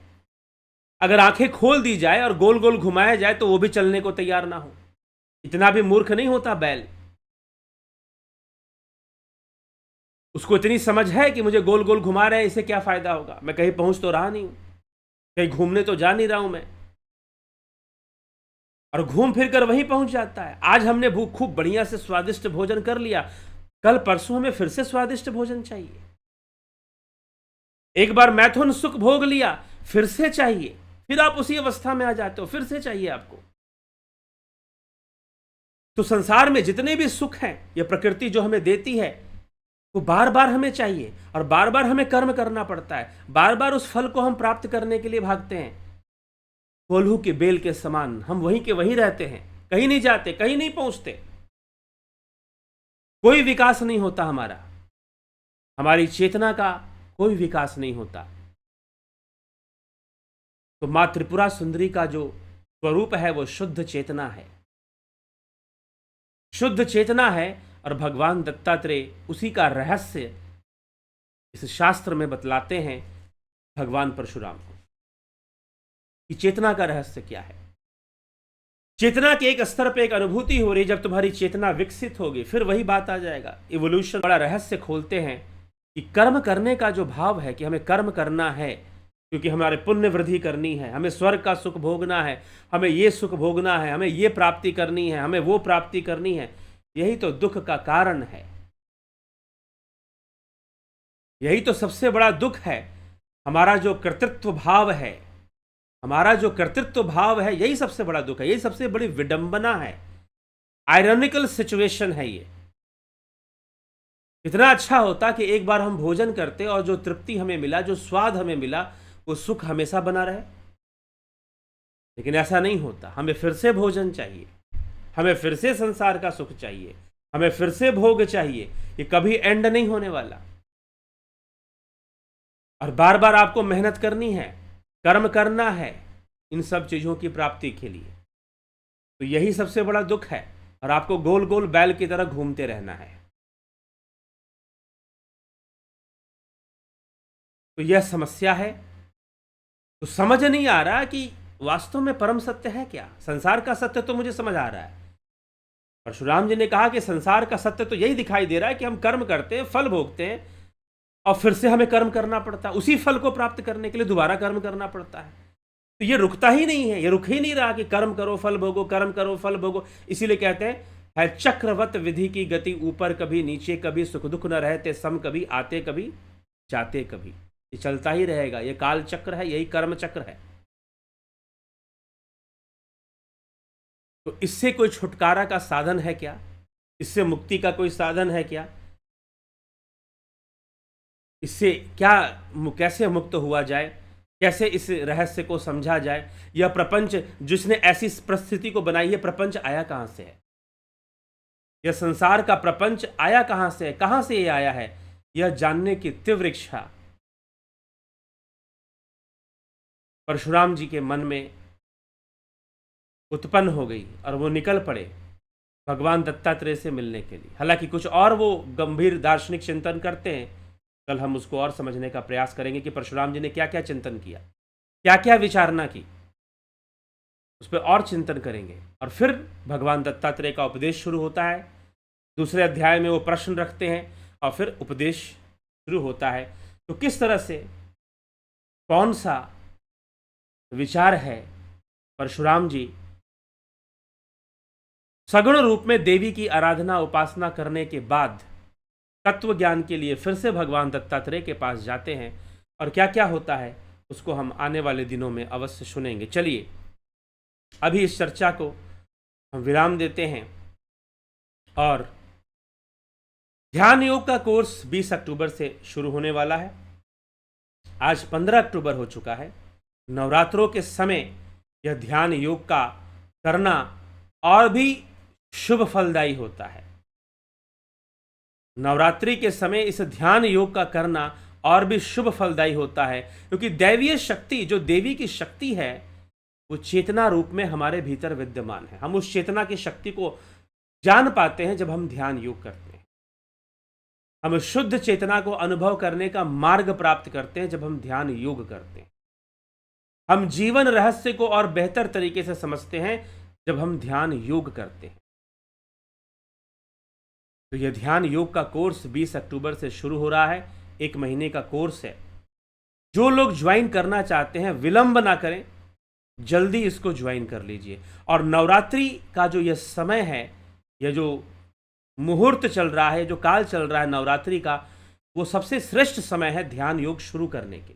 अगर आंखें खोल दी जाए और गोल गोल घुमाया जाए तो वो भी चलने को तैयार ना हो। इतना भी मूर्ख नहीं होता बैल। उसको इतनी समझ है कि मुझे गोल गोल घुमा रहे हैं, इससे क्या फायदा होगा, मैं कहीं पहुंच तो रहा नहीं हूं, कहीं घूमने तो जा नहीं रहा हूं मैं, और घूम फिर कर वहीं पहुंच जाता है। आज हमने खूब बढ़िया से स्वादिष्ट भोजन कर लिया, कल परसों हमें फिर से स्वादिष्ट भोजन चाहिए। एक बार मैथुन सुख भोग लिया, फिर से चाहिए, फिर आप उसी अवस्था में आ जाते हो, फिर से चाहिए आपको। तो संसार में जितने भी सुख हैं, ये प्रकृति जो हमें देती है, वो बार बार हमें चाहिए, और बार बार हमें कर्म करना पड़ता है, बार बार उस फल को हम प्राप्त करने के लिए भागते हैं। कोल्हू के बेल के समान हम वहीं के वहीं रहते हैं, कहीं नहीं जाते, कहीं नहीं पहुंचते, कोई विकास नहीं होता हमारी चेतना का कोई विकास नहीं होता। तो मां त्रिपुरा सुंदरी का जो स्वरूप है वो शुद्ध चेतना है, शुद्ध चेतना है। और भगवान दत्तात्रेय उसी का रहस्य इस शास्त्र में बतलाते हैं भगवान परशुराम को, कि चेतना का रहस्य क्या है। चेतना के एक स्तर पे एक अनुभूति हो रही, जब तुम्हारी चेतना विकसित होगी फिर वही बात आ जाएगा। इवोल्यूशन बड़ा रहस्य खोलते हैं कि कर्म करने का जो भाव है, कि हमें कर्म करना है क्योंकि हमारे पुण्य वृद्धि करनी है, हमें स्वर्ग का सुख भोगना है, हमें ये सुख भोगना है, हमें ये प्राप्ति करनी है, हमें वो प्राप्ति करनी है, यही तो दुख का कारण है, यही तो सबसे बड़ा दुख है। हमारा जो कर्तृत्व भाव है, हमारा जो कर्तृत्व भाव है, यही सबसे बड़ा दुख है, यही सबसे बड़ी विडंबना है, आयरनिकल सिचुएशन है ये। इतना अच्छा होता कि एक बार हम भोजन करते और जो तृप्ति हमें मिला, जो स्वाद हमें मिला, वो सुख हमेशा बना रहे, लेकिन ऐसा नहीं होता। हमें फिर से भोजन चाहिए, हमें फिर से संसार का सुख चाहिए, हमें फिर से भोग चाहिए, ये कभी एंड नहीं होने वाला। और बार बार आपको मेहनत करनी है, कर्म करना है इन सब चीजों की प्राप्ति के लिए। तो यही सबसे बड़ा दुख है, और आपको गोल गोल बैल की तरह घूमते रहना है। तो यह समस्या है। तो समझ नहीं आ रहा कि वास्तव में परम सत्य है क्या। संसार का सत्य तो मुझे समझ आ रहा है, परशुराम जी ने कहा कि संसार का सत्य तो यही दिखाई दे रहा है कि हम कर्म करते हैं, फल भोगते हैं, और फिर से हमें कर्म करना पड़ता है, उसी फल को प्राप्त करने के लिए दोबारा कर्म करना पड़ता है। तो ये रुकता ही नहीं है, ये रुक ही नहीं रहा कि कर्म करो फल भोगो, कर्म करो फल भोगो। इसीलिए कहते हैं है चक्रवत विधि की गति, ऊपर कभी नीचे कभी, सुख दुख न रहते सम, कभी आते कभी जाते कभी। ये चलता ही रहेगा, ये काल चक्र है, यही कर्म चक्र है। तो इससे कोई छुटकारा का साधन है क्या? इससे मुक्ति का कोई साधन है क्या? इससे क्या, कैसे मुक्त हुआ जाए, कैसे इस रहस्य को समझा जाए? यह प्रपंच, जिसने ऐसी परिस्थिति को बनाई है, प्रपंच आया कहां से है? यह संसार का प्रपंच आया कहां से है, कहां से यह आया है? यह जानने की तीव्र इच्छा परशुराम जी के मन में उत्पन्न हो गई, और वो निकल पड़े भगवान दत्तात्रेय से मिलने के लिए। हालांकि कुछ और वो गंभीर दार्शनिक चिंतन करते हैं, कल हम उसको और समझने का प्रयास करेंगे कि परशुराम जी ने क्या क्या चिंतन किया, क्या क्या विचारणा की, उस पर और चिंतन करेंगे। और फिर भगवान दत्तात्रेय का उपदेश शुरू होता है। दूसरे अध्याय में वो प्रश्न रखते हैं और फिर उपदेश शुरू होता है। तो किस तरह से, कौन सा विचार है, परशुराम जी सगुण रूप में देवी की आराधना उपासना करने के बाद तत्व ज्ञान के लिए फिर से भगवान दत्तात्रेय के पास जाते हैं और क्या क्या होता है उसको हम आने वाले दिनों में अवश्य सुनेंगे। चलिए अभी इस चर्चा को हम विराम देते हैं और ध्यान योग का कोर्स 20 अक्टूबर से शुरू होने वाला है। आज 15 अक्टूबर हो चुका है। नवरात्रों के समय यह ध्यान योग का करना और भी शुभ फलदायी होता है। नवरात्रि के समय इस ध्यान योग का करना और भी शुभ फलदायी होता है, क्योंकि दैवीय शक्ति, जो देवी की शक्ति है, वो चेतना रूप में हमारे भीतर विद्यमान है। हम उस चेतना की शक्ति को जान पाते हैं जब हम ध्यान योग करते हैं। हम शुद्ध चेतना को अनुभव करने का मार्ग प्राप्त करते हैं जब हम ध्यान योग करते हैं। हम जीवन रहस्य को और बेहतर तरीके से समझते हैं जब हम ध्यान योग करते हैं। तो यह ध्यान योग का कोर्स 20 अक्टूबर से शुरू हो रहा है। 1 महीने का कोर्स है। जो लोग ज्वाइन करना चाहते हैं विलंब ना करें, जल्दी इसको ज्वाइन कर लीजिए। और नवरात्रि का जो यह समय है, यह जो मुहूर्त चल रहा है, जो काल चल रहा है नवरात्रि का, वो सबसे श्रेष्ठ समय है ध्यान योग शुरू करने के।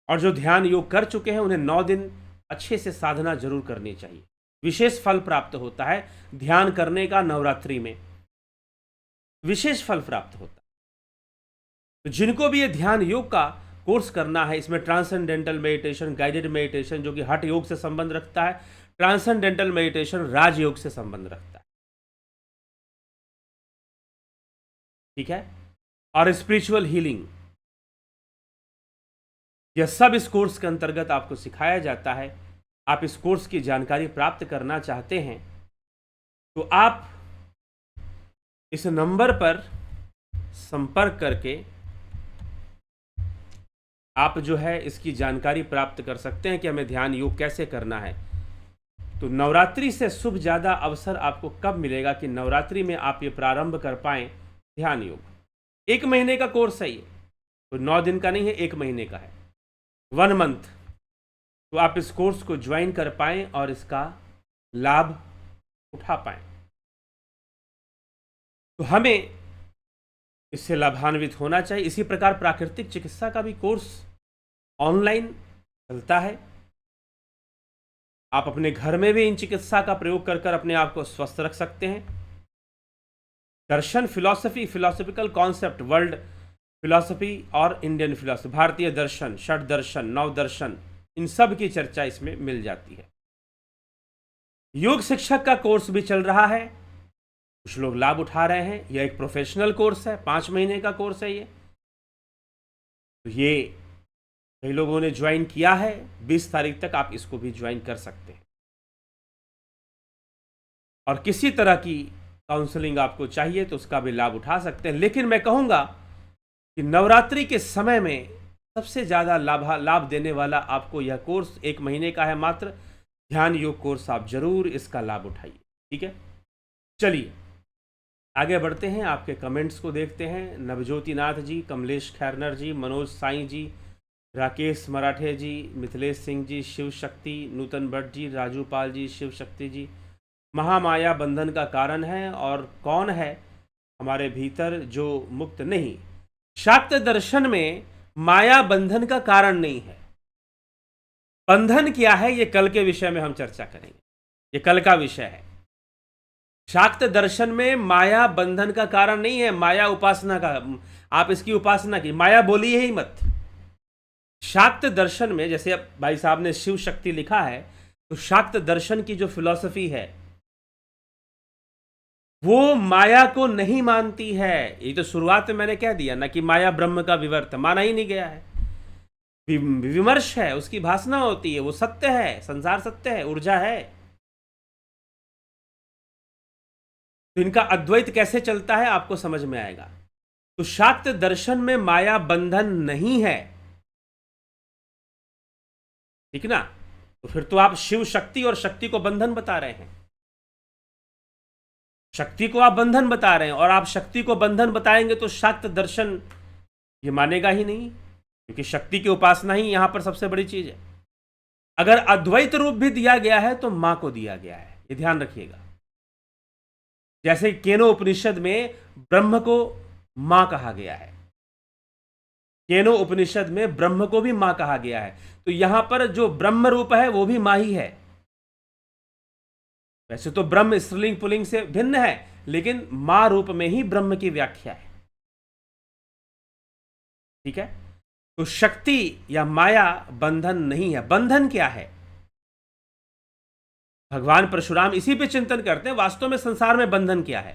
और जो ध्यान योग कर चुके हैं उन्हें 9 दिन अच्छे से साधना जरूर करनी चाहिए। विशेष फल प्राप्त होता है ध्यान करने का। नवरात्रि में विशेष फल प्राप्त होता है। तो जिनको भी ये ध्यान योग का कोर्स करना है, इसमें ट्रांसेंडेंटल मेडिटेशन, गाइडेड मेडिटेशन जो कि हठ योग से संबंध रखता है, ट्रांसेंडेंटल मेडिटेशन राजयोग से संबंध रखता है, ठीक है, और स्पिरिचुअल हीलिंग, यह सब इस कोर्स के अंतर्गत आपको सिखाया जाता है। आप इस कोर्स की जानकारी प्राप्त करना चाहते हैं तो आप इस नंबर पर संपर्क करके आप जो है इसकी जानकारी प्राप्त कर सकते हैं कि हमें ध्यान योग कैसे करना है। तो नवरात्रि से शुभ ज़्यादा अवसर आपको कब मिलेगा कि नवरात्रि में आप ये प्रारंभ कर पाएं ध्यान योग। 1 महीने का कोर्स है ये, तो 9 दिन का नहीं है, 1 महीने का है, 1 मंथ। तो आप इस कोर्स को ज्वाइन कर पाएं और इसका लाभ उठा पाएं। तो हमें इससे लाभान्वित होना चाहिए। इसी प्रकार प्राकृतिक चिकित्सा का भी कोर्स ऑनलाइन चलता है। आप अपने घर में भी इन चिकित्सा का प्रयोग कर अपने आप को स्वस्थ रख सकते हैं। दर्शन, philosophy, philosophical concept, world philosophy और इंडियन फिलॉसफी, भारतीय दर्शन, षट दर्शन, नव दर्शन, इन सब की चर्चा इसमें मिल जाती है। योग शिक्षक का कोर्स भी चल रहा है, कुछ लोग लाभ उठा रहे हैं। यह एक प्रोफेशनल कोर्स है, 5 महीने का कोर्स है ये। तो ये कई लोगों ने ज्वाइन किया है। 20 तारीख तक आप इसको भी ज्वाइन कर सकते हैं। और किसी तरह की काउंसलिंग आपको चाहिए तो उसका भी लाभ उठा सकते हैं। लेकिन मैं कहूँगा कि नवरात्रि के समय में सबसे ज़्यादा लाभ देने वाला आपको यह कोर्स 1 महीने का है मात्र, ध्यान योग कोर्स। आप जरूर इसका लाभ उठाइए, ठीक है। चलिए आगे बढ़ते हैं, आपके कमेंट्स को देखते हैं। नवज्योति नाथ जी, कमलेश खैरनर जी, मनोज साईं जी, राकेश मराठे जी, मिथिलेश सिंह जी, शिव शक्ति, नूतन भट्ट जी, राजू पाल जी, शिव शक्ति जी। महामाया बंधन का कारण है और कौन है हमारे भीतर जो मुक्त नहीं। शाक्त दर्शन में माया बंधन का कारण नहीं है। बंधन क्या है ये कल के विषय में हम चर्चा करेंगे, ये कल का विषय है। शाक्त दर्शन में माया बंधन का कारण नहीं है, माया उपासना का। आप इसकी उपासना की, माया बोली ही मत। शाक्त दर्शन में, जैसे अब भाई साहब ने शिव शक्ति लिखा है, तो शाक्त दर्शन की जो फिलॉसफी है वो माया को नहीं मानती है। ये तो शुरुआत में मैंने कह दिया ना कि माया ब्रह्म का विवर्त, माना ही नहीं गया है। विमर्श है, उसकी भासना होती है, वो सत्य है, संसार सत्य है, ऊर्जा है। तो इनका अद्वैत कैसे चलता है आपको समझ में आएगा। तो शाक्त दर्शन में माया बंधन नहीं है, ठीक ना। तो फिर तो आप शिव शक्ति और शक्ति को बंधन बता रहे हैं। शक्ति को आप बंधन बता रहे हैं और आप शक्ति को बंधन बताएंगे तो शाक्त दर्शन ये मानेगा ही नहीं, क्योंकि शक्ति की उपासना ही यहां पर सबसे बड़ी चीज है। अगर अद्वैत रूप भी दिया गया है तो मां को दिया गया है, ये ध्यान रखिएगा। जैसे केनो उपनिषद में ब्रह्म को मां कहा गया है, केनो उपनिषद में ब्रह्म को भी मां कहा गया है, तो यहां पर जो ब्रह्म रूप है वो भी मां ही है। वैसे तो ब्रह्म स्त्रीलिंग पुल्लिंग से भिन्न है, लेकिन मां रूप में ही ब्रह्म की व्याख्या है। ठीक है, तो शक्ति या माया बंधन नहीं है। बंधन क्या है? भगवान परशुराम इसी पे चिंतन करते हैं, वास्तव में संसार में बंधन क्या है।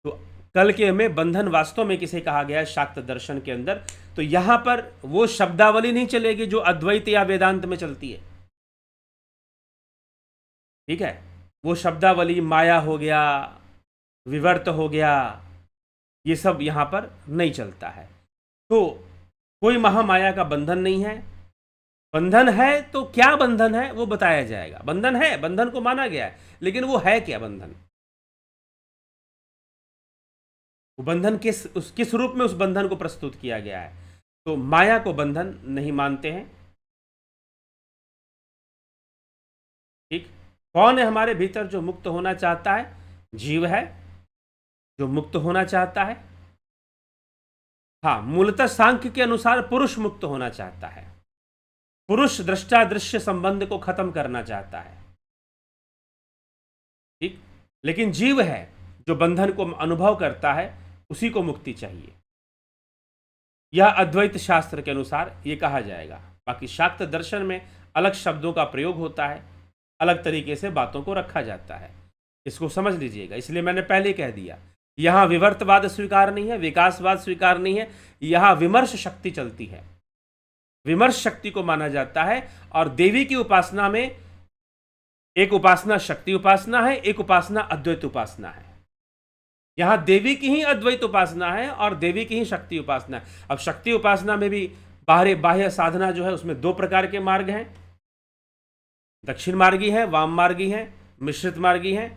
तो कल के में बंधन वास्तव में किसे कहा गया है शाक्त दर्शन के अंदर, तो यहां पर वो शब्दावली नहीं चलेगी जो अद्वैत या वेदांत में चलती है। ठीक है, वो शब्दावली माया हो गया, विवर्त हो गया, ये सब यहां पर नहीं चलता है। तो कोई महामाया का बंधन नहीं है। बंधन है तो क्या बंधन है वो बताया जाएगा। बंधन है, बंधन को माना गया है, लेकिन वो है क्या बंधन? वो बंधन किस रूप में उस बंधन को प्रस्तुत किया गया है? तो माया को बंधन नहीं मानते हैं। ठीक, कौन है हमारे भीतर जो मुक्त होना चाहता है? जीव है जो मुक्त होना चाहता है। हाँ, मूलतः सांख्य के अनुसार पुरुष मुक्त होना चाहता है। पुरुष दृष्टा दृश्य संबंध को खत्म करना चाहता है। ठीक, लेकिन जीव है जो बंधन को अनुभव करता है, उसी को मुक्ति चाहिए। यह अद्वैत शास्त्र के अनुसार ये कहा जाएगा। बाकी शाक्त दर्शन में अलग शब्दों का प्रयोग होता है, अलग तरीके से बातों को रखा जाता है, इसको समझ लीजिएगा। इसलिए मैंने पहले कह दिया, यहां विवर्तवाद स्वीकार नहीं है, विकासवाद स्वीकार नहीं है, यहां विमर्श शक्ति चलती है। विमर्श शक्ति को माना जाता है। और देवी की उपासना में एक उपासना शक्ति उपासना है, एक उपासना अद्वैत उपासना है। यहां देवी की ही अद्वैत उपासना है और देवी की ही शक्ति उपासना है। अब शक्ति उपासना में भी बाह्य साधना जो है उसमें दो प्रकार के मार्ग हैं, दक्षिण मार्गी है, वाम मार्गी है, मिश्रित मार्गी है।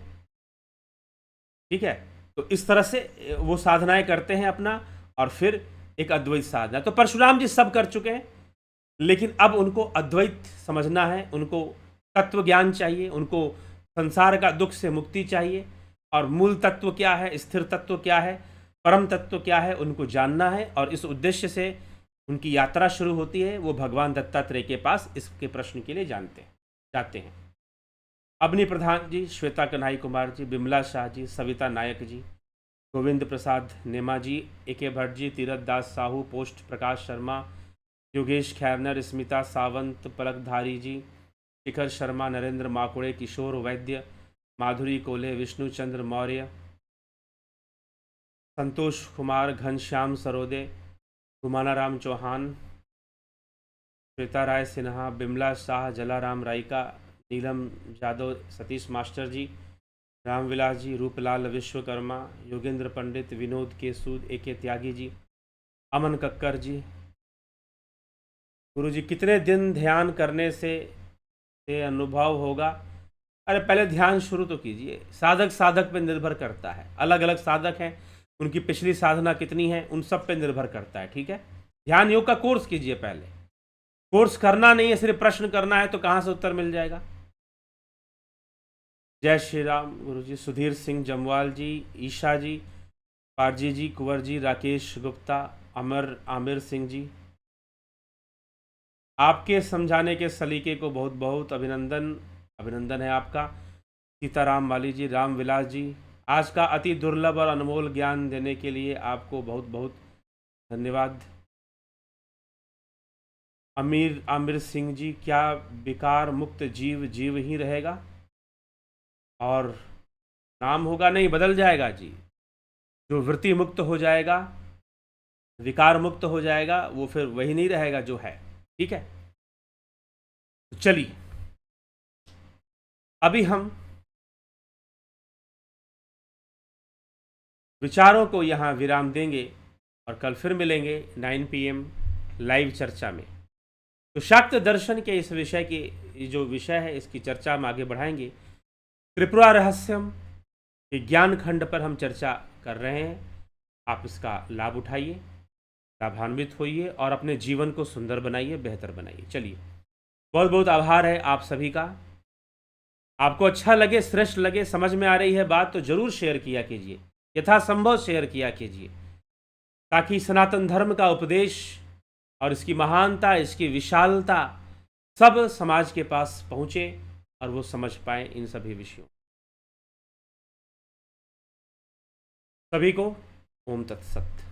ठीक है, तो इस तरह से वो साधनाएं करते हैं अपना, और फिर एक अद्वैत साधना। तो परशुराम जी सब कर चुके हैं, लेकिन अब उनको अद्वैत समझना है, उनको तत्व ज्ञान चाहिए, उनको संसार का दुख से मुक्ति चाहिए, और मूल तत्व क्या है, स्थिर तत्व क्या है, परम तत्व क्या है, उनको जानना है। और इस उद्देश्य से उनकी यात्रा शुरू होती है। वो भगवान दत्तात्रेय के पास इसके प्रश्न के लिए जाते हैं। अवनी प्रधान जी, श्वेता कन्हई कुमार जी, बिमला शाह जी, सविता नायक जी, गोविंद प्रसाद नेमा जी, ए.के. भट्ट जी, तीरथ दास साहू, पोस्ट प्रकाश शर्मा, योगेश खैरनर, स्मिता सावंत, पलकधारी जी, शिखर शर्मा, नरेंद्र माकुड़े, किशोर वैद्य, माधुरी कोले, विष्णु चंद्र मौर्य, संतोष कुमार, घनश्याम सरोदे, गुमानाराम चौहान, श्वेता राय सिन्हा, बिमला शाह, जलाराम रायका, नीलम यादव, सतीश मास्टर जी, रामविलास जी, रूपलाल विश्वकर्मा, योगेंद्र पंडित, विनोद के सूद, ए.के. त्यागी जी, अमन कक्कर जी। गुरु जी, कितने दिन ध्यान करने से अनुभव होगा? अरे पहले ध्यान शुरू तो कीजिए। साधक पर निर्भर करता है, अलग अलग साधक हैं, उनकी पिछली साधना कितनी है, उन सब पे निर्भर करता है। ठीक है, ध्यान योग का कोर्स कीजिए। पहले कोर्स करना नहीं है, सिर्फ प्रश्न करना है, तो कहाँ से उत्तर मिल जाएगा? जय श्री राम गुरु जी। सुधीर सिंह जमवाल जी, ईशा जी, पारजी जी, कुंवर जी, राकेश गुप्ता, आमिर सिंह जी, आपके समझाने के सलीके को बहुत बहुत अभिनंदन है आपका। सीताराम माली जी, रामविलास जी, आज का अति दुर्लभ और अनमोल ज्ञान देने के लिए आपको बहुत बहुत धन्यवाद। आमिर सिंह जी, क्या विकार मुक्त जीव ही रहेगा और नाम होगा? नहीं, बदल जाएगा जी। जो वृत्ति मुक्त हो जाएगा, विकार मुक्त हो जाएगा, वो फिर वही नहीं रहेगा जो है। ठीक है, तो चलिए अभी हम विचारों को यहाँ विराम देंगे और कल फिर मिलेंगे 9 PM लाइव चर्चा में। तो शाक्त दर्शन के इस विषय की जो विषय है, इसकी चर्चा हम आगे बढ़ाएंगे। त्रिपुरा रहस्यम के ज्ञान खंड पर हम चर्चा कर रहे हैं। आप इसका लाभ उठाइए, लाभान्वित होइए और अपने जीवन को सुंदर बनाइए, बेहतर बनाइए। चलिए, बहुत बहुत आभार है आप सभी का। आपको अच्छा लगे, श्रेष्ठ लगे, समझ में आ रही है बात तो जरूर शेयर किया कीजिए, यथासंभव शेयर किया कीजिए, ताकि सनातन धर्म का उपदेश और इसकी महानता, इसकी विशालता सब समाज के पास पहुँचे और वो समझ पाए इन सभी विषयों। सभी को ओम तत्सत।